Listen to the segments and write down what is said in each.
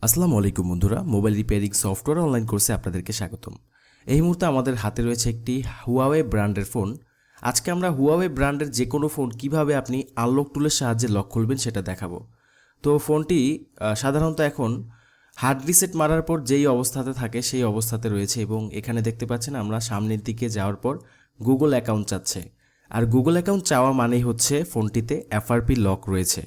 আসসালামু আলাইকুম বন্ধুরা, মোবাইল রিপেয়ারিং সফটওয়্যার অনলাইন কোর্সে আপনাদেরকে স্বাগতম। এই মুহূর্তে আমাদের হাতে রয়েছে একটি হুয়াওয়ে ব্র্যান্ডের ফোন। আজকে আমরা হুয়াওয়ে ব্র্যান্ডের যে কোনো ফোন কিভাবে আপনি আনলক টুলের সাহায্যে লক খুলবেন সেটা দেখাবো। তো ফোনটি সাধারণত এখন হার্ড রিসেট মারার পর যেই অবস্থাতে থাকে সেই অবস্থাতে রয়েছে এবং এখানে দেখতে পাচ্ছেন আমরা সামনের দিকে যাওয়ার পর গুগল অ্যাকাউন্ট চাচ্ছে। আর গুগল অ্যাকাউন্ট চাওয়া মানেই হচ্ছে ফোনটিতে এফআরপি লক রয়েছে।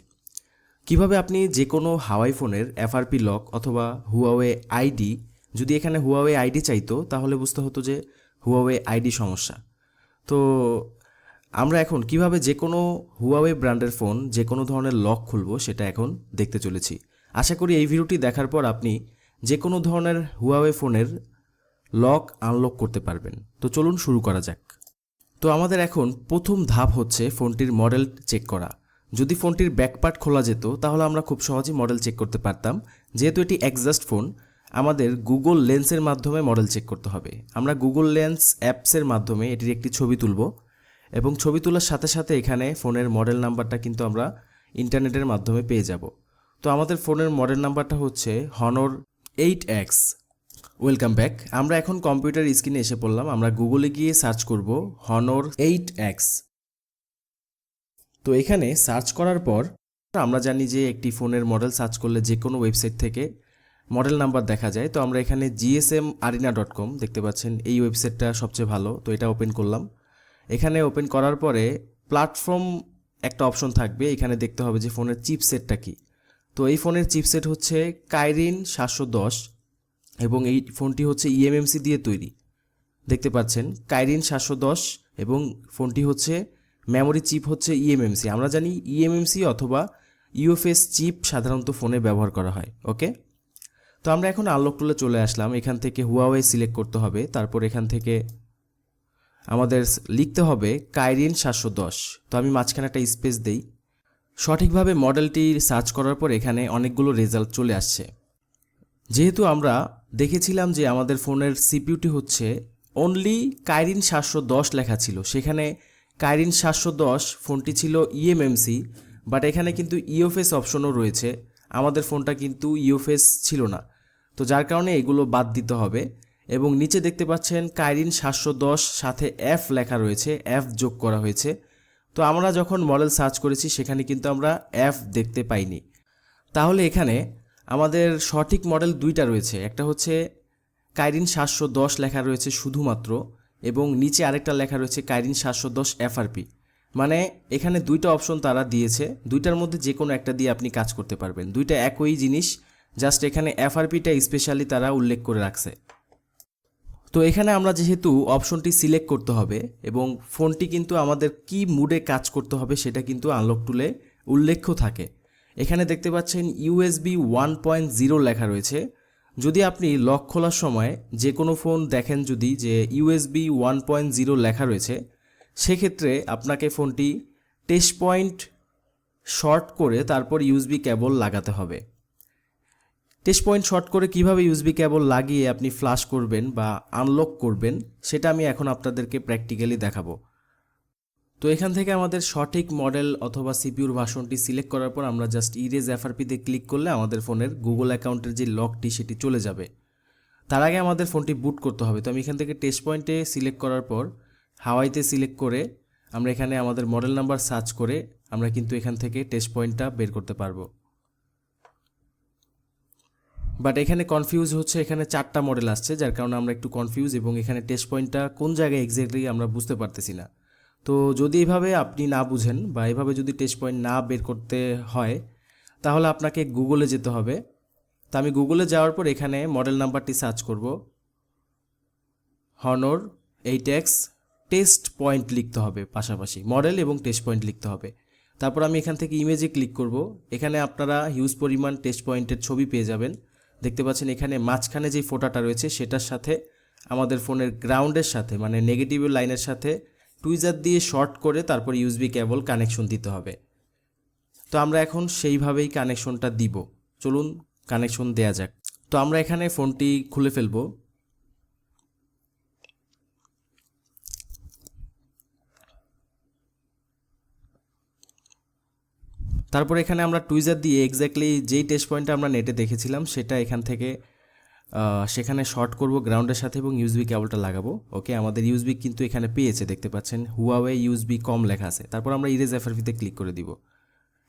কিভাবে আপনি যে কোনো হাওয়াই ফোনের এফআরপি লক অথবা হুয়াওয়ে আইডি, যদি এখানে হুয়াওয়ে আইডি চাইতো তাহলে বুঝতে হতো যে হুয়াওয়ে আইডি সমস্যা। তো আমরা এখন কিভাবে যে কোনো হুয়াওয়ে ব্র্যান্ডের ফোন যে কোনো ধরনের লক খুলবো সেটা এখন দেখতে চলেছি। আশা করি এই ভিডিওটি দেখার পর আপনি যে কোনো ধরনের হুয়াওয়ে ফোনের লক আনলক করতে পারবেন। তো চলুন শুরু করা যাক। তো আমাদের এখন প্রথম ধাপ হচ্ছে ফোনটির মডেল চেক করা। যদি ফোনটির ব্যাকপার্ট খোলা যেত তাহলে আমরা খুব সহজেই মডেল চেক করতে পারতাম। যেহেতু এটি এক্সজাস্ট ফোন, আমাদের গুগল লেন্সের মাধ্যমে মডেল চেক করতে হবে। আমরা গুগল লেন্স অ্যাপসের মাধ্যমে এটির একটি ছবি তুলব এবং ছবি তোলার সাথে সাথে এখানে ফোনের মডেল নাম্বারটা কিন্তু আমরা ইন্টারনেটের মাধ্যমে পেয়ে যাব। তো আমাদের ফোনের মডেল নাম্বারটা হচ্ছে হনর 8X। Welcome back. আমরা এখন কম্পিউটার স্ক্রিনে এসে পড়লাম। আমরা গুগলে গিয়ে সার্চ করব হনর 8X। তো এখানে সার্চ করার পর আমরা জানি যে একটি ফোনের মডেল সার্চ করলে যে কোনো ওয়েবসাইট থেকে মডেল নাম্বার দেখা যায়। তো আমরা এখানে gsmarina.com দেখতে পাচ্ছেন, এই ওয়েবসাইটটা সবচেয়ে ভালো। তো এটা ওপেন করলাম। এখানে ওপেন করার পরে প্ল্যাটফর্ম একটা অপশন থাকবে, এখানে দেখতে হবে যে ফোনের চিপসেটটা কি। তো এই ফোনের চিপসেট হচ্ছে কাইরিন 710 এবং এই ফোনটি হচ্ছে ইএমএমসি দিয়ে তৈরি। দেখতে পাচ্ছেন কাইরিন 710 এবং ফোনটি হচ্ছে মেমোরি চিপ হচ্ছে ইএমএমসি। আমরা জানি ইএমএমসি অথবা ইউএফএস চিপ সাধারণত ফোনে ব্যবহার করা হয়। ওকে, তো আমরা এখন আনলক টুলে চলে আসলাম। এখান থেকে হুয়াওয়ে সিলেক্ট করতে হবে, তারপর এখান থেকে আমাদের লিখতে হবে কাইরিন 710। তো আমি মাঝখানে একটা স্পেস দেই। সঠিকভাবে মডেলটি সার্চ করার পর এখানে অনেকগুলো রেজাল্ট চলে আসছে। যেহেতু আমরা দেখেছিলাম যে আমাদের ফোনের সিপিইউটি হচ্ছে অনলি কাইরিন 710 লেখা ছিল, সেখানে কাইরিন 710 ফোনটি ছিল ইএমএমসি, বাট এখানে কিন্তু ইউএফএস অপশনও রয়েছে। আমাদের ফোনটা কিন্তু ইউএফএস ছিল না, তো যার কারণে এগুলো বাদ দিতে হবে। এবং নিচে দেখতে পাচ্ছেন কাইরিন 710 সাথে এফ লেখা রয়েছে, এফ যোগ করা হয়েছে। তো আমরা যখন মডেল সার্চ করেছি সেখানে কিন্তু আমরা এফ দেখতে পাইনি। তাহলে এখানে আমাদের সঠিক মডেল দুইটা রয়েছে, একটা হচ্ছে কাইরিন 710 লেখা রয়েছে শুধুমাত্র এবং নিচে আরেকটা লেখা রয়েছে কাইরিন 710 এফআরপি। মানে এখানে দুইটা অপশন তারা দিয়েছে, দুইটার মধ্যে যে কোনো একটা দিয়ে আপনি কাজ করতে পারবেন। দুইটা একই জিনিস, জাস্ট এখানে এফআরপিটা স্পেশালি তারা উল্লেখ করে রাখছে। তো এখানে আমরা যেহেতু অপশনটি সিলেক্ট করতে হবে এবং ফোনটি কিন্তু আমাদের কি মুডে কাজ করতে হবে সেটা কিন্তু আনলক টুলে উল্লেখ্য থাকে। এখানে দেখতে পাচ্ছেন ইউএসবি 1.0 লেখা রয়েছে। যদি আপনি লক খোলার সময় যে কোনো ফোন দেখেন যদি যে ইউএসবি 1.0 লেখা রয়েছে, সেক্ষেত্রে আপনাকে ফোনটি টেস্ট পয়েন্ট শর্ট করে তারপর ইউএসবি কেবল লাগাতে হবে। টেস্ট পয়েন্ট শর্ট করে কিভাবে ইউএসবি কেবল লাগিয়ে আপনি ফ্লাশ করবেন বা আনলক করবেন সেটা আমি এখন আপনাদেরকে প্র্যাকটিক্যালি দেখাবো। তো এখান থেকে আমাদের সঠিক মডেল অথবা সিপিইউর ভার্সনটি সিলেক্ট করার পর আমরা জাস্ট ইরেজ এফআরপিতে ক্লিক করলে আমাদের ফোনের গুগল অ্যাকাউন্টের যে লকটি সেটি চলে যাবে। তার আগে আমাদের ফোনটি বুট করতে হবে। তো আমি এখান থেকে টেস্ট পয়েন্টে সিলেক্ট করার পর হাওয়াইতে সিলেক্ট করে আমরা এখানে আমাদের মডেল নাম্বার সার্চ করে আমরা কিন্তু এখান থেকে টেস্ট পয়েন্টটা বের করতে পারবো। বাট এখানে কনফিউজ হচ্ছে, এখানে 4টা মডেল আসছে যার কারণে আমরা একটু কনফিউজ এবং এখানে টেস্ট পয়েন্টটা কোন জায়গায় এক্স্যাক্টলি আমরা বুঝতে পারতেছি না। তো যদি এইভাবে আপনি না বুঝেন বা এইভাবে যদি টেস্ট পয়েন্ট না বের করতে হয় তাহলে আপনাকে গুগলে যেতে হবে। তো আমি গুগলে যাওয়ার পর এখানে মডেল নাম্বারটি সার্চ করব, হনর 8X টেস্ট পয়েন্ট লিখতে হবে, পাশাপাশি মডেল এবং টেস্ট পয়েন্ট লিখতে হবে। তারপর আমি এখান থেকে ইমেজে ক্লিক করব। এখানে আপনারা হিউজ পরিমাণ টেস্ট পয়েন্টের ছবি পেয়ে যাবেন। দেখতে পাচ্ছেন এখানে মাঝখানে যে ফোটাটা রয়েছে সেটার সাথে আমাদের ফোনের গ্রাউন্ডের সাথে মানে নেগেটিভ লাইনের সাথে টুইজার দিয়ে শর্ট করে তারপর ইউএসবি কেবল কানেকশন দিতে হবে। তো আমরা এখন সেইভাবেই কানেকশনটা দিব। চলুন কানেকশন দেয়া যাক। তো আমরা এখানে ফোনটি খুলে ফেলবো। তারপর এখানে আমরা টুইজার দিয়ে এক্স্যাক্টলি যেই টেস্ট পয়েন্টটা আমরা নেটে দেখেছিলাম সেটা এখান থেকে সেখানে শর্ট করব গ্রাউন্ডের সাথে এবং ইউএসবি কেবলটা লাগাবো। ওকে, আমাদের ইউএসবি কিন্তু এখানে পেয়েছে, দেখতে পাচ্ছেন হুয়াওয়ে ইউএসবি কম লেখা আছে। তারপর আমরা ইরেজ এফআরপিতে ক্লিক করে দিব।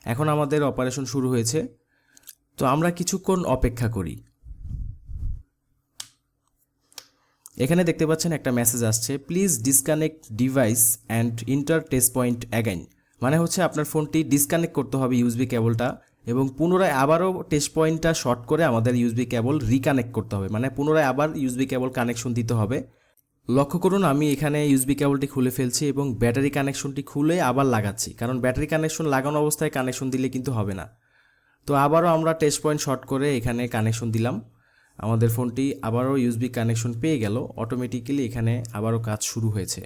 এখন আমাদের অপারেশন শুরু হয়েছে। তো আমরা কিছুক্ষণ অপেক্ষা করি। এখানে দেখতে পাচ্ছেন একটা মেসেজ আসছে, please disconnect device and inter test point again. মানে হচ্ছে আপনার ফোনটি ডিসকানেক্ট করতে হবে ইউএসবি কেবলটা এবং পুনরায় আবারও টেস্ট পয়েন্টটা শর্ট করে আমাদের ইউএসবি কেবল রিকানেক্ট করতে হবে, মানে পুনরায় আবার ইউএসবি কেবল কানেকশন দিতে হবে। লক্ষ্য করুন আমি এখানে ইউএসবি কেবলটি খুলে ফেলছি এবং ব্যাটারি কানেকশনটি খুলে আবার লাগাচ্ছি, কারণ ব্যাটারি কানেকশন লাগানো অবস্থায় কানেকশন দিলে কিন্তু হবে না। তো আবারও আমরা টেস্ট পয়েন্ট শর্ট করে এখানে কানেকশন দিলাম। আমাদের ফোনটি আবারও ইউএসবি কানেকশন পেয়ে গেল, অটোমেটিক্যালি এখানে আবারও কাজ শুরু হয়েছে।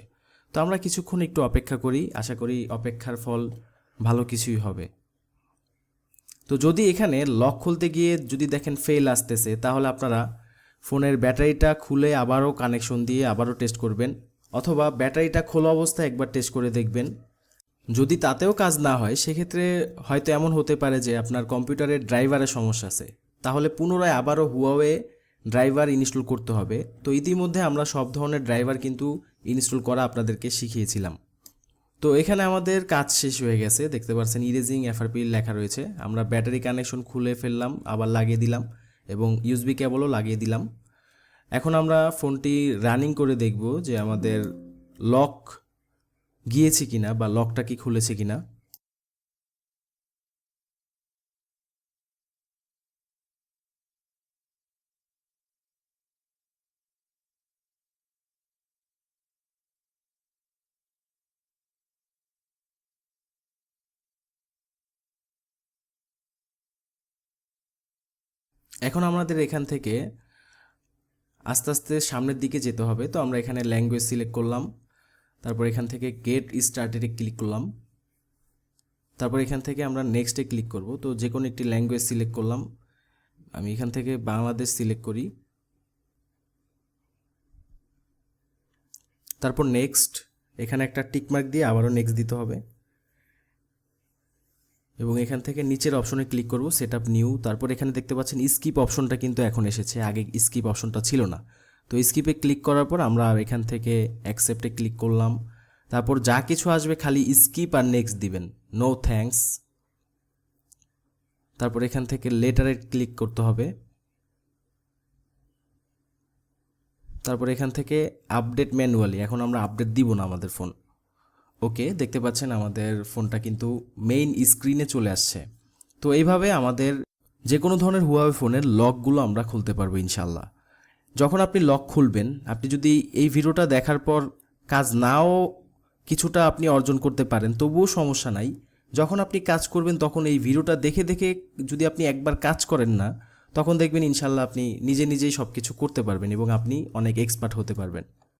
তো আমরা কিছুক্ষণ একটু অপেক্ষা করি, আশা করি অপেক্ষার ফল ভালো কিছুই হবে। তো যদি এখানে লক খুলতে গিয়ে যদি দেখেন ফেল আসতেছে, তাহলে আপনারা ফোনের ব্যাটারিটা খুলে আবারও কানেকশন দিয়ে আবারও টেস্ট করবেন, অথবা ব্যাটারিটা খোলা অবস্থায় একবার টেস্ট করে দেখবেন। যদি তাতেও কাজ না হয় সেক্ষেত্রে হয়তো এমন হতে পারে যে আপনার কম্পিউটারের ড্রাইভারের সমস্যা আছে, তাহলে পুনরায় আবারও হুয়াওয়ে ড্রাইভার ইনস্টল করতে হবে। তো ইতিমধ্যে আমরা সব ধরনের ড্রাইভার কিন্তু ইনস্টল করা আপনাদেরকে শিখিয়েছিলাম। তো এখানে আমাদের কাজ শেষ হয়ে গেছে, দেখতে পাচ্ছেন ইরেজিং এফআরপি লেখা রয়েছে। আমরা ব্যাটারি কানেকশন খুলে ফেললাম, আবার লাগিয়ে দিলাম এবং ইউএসবি কেবলও লাগিয়ে দিলাম। এখন আমরা ফোনটি রানিং করে দেখব যে আমাদের লক গিয়েছে কিনা বা লকটা কি খুলেছে কিনা। এখন আমাদের এখান থেকে আস্তে আস্তে সামনের দিকে যেতে হবে। তো আমরা এখানে ল্যাঙ্গুয়েজ সিলেক্ট করলাম, তারপর এখান থেকে গেট স্টার্টেডে ক্লিক করলাম, তারপর এখান থেকে আমরা নেক্সটে ক্লিক করব। তো যে কোনো একটি ল্যাঙ্গুয়েজ সিলেক্ট করলাম, আমি এখান থেকে বাংলাদেশ সিলেক্ট করি, তারপর নেক্সট, এখানে একটা টিকমার্ক দিয়ে আবারও নেক্সট দিতে হবে এবং এখান থেকে নিচের অপশনে ক্লিক করব সেটআপ নিউ। তারপর এখানে দেখতে পাচ্ছেন স্কিপ অপশনটা কিন্তু এখন এসেছে, আগে স্কিপ অপশনটা ছিল না। তো স্কিপে ক্লিক করার পর আমরা এখান থেকে অ্যাকসেপ্টে ক্লিক করলাম, তারপর যা কিছু আসবে খালি স্কিপ আর নেক্সট দিবেন, নো থ্যাঙ্কস। তারপর এখান থেকে লেটারে ক্লিক করতে হবে, তারপর এখান থেকে আপডেট ম্যানুয়ালি, এখন আমরা আপডেট দিব না আমাদের ফোন। ওকে, দেখতে পাচ্ছেন আমাদের ফোনটা কিন্তু মেইন স্ক্রিনে চলে আসছে। তো এইভাবে আমাদের যে কোনো ধরনের হুয়াওয়ে ফোনের লকগুলো আমরা খুলতে পারবো ইনশাল্লাহ। যখন আপনি লক খুলবেন, আপনি যদি এই ভিডিওটা দেখার পর কাজ নাও কিছুটা আপনি অর্জন করতে পারেন, তবুও সমস্যা নাই। যখন আপনি কাজ করবেন তখন এই ভিডিওটা দেখে দেখে যদি আপনি একবার কাজ করেন না, তখন দেখবেন ইনশাল্লাহ আপনি নিজে নিজেই সব কিছু করতে পারবেন এবং আপনি অনেক এক্সপার্ট হতে পারবেন।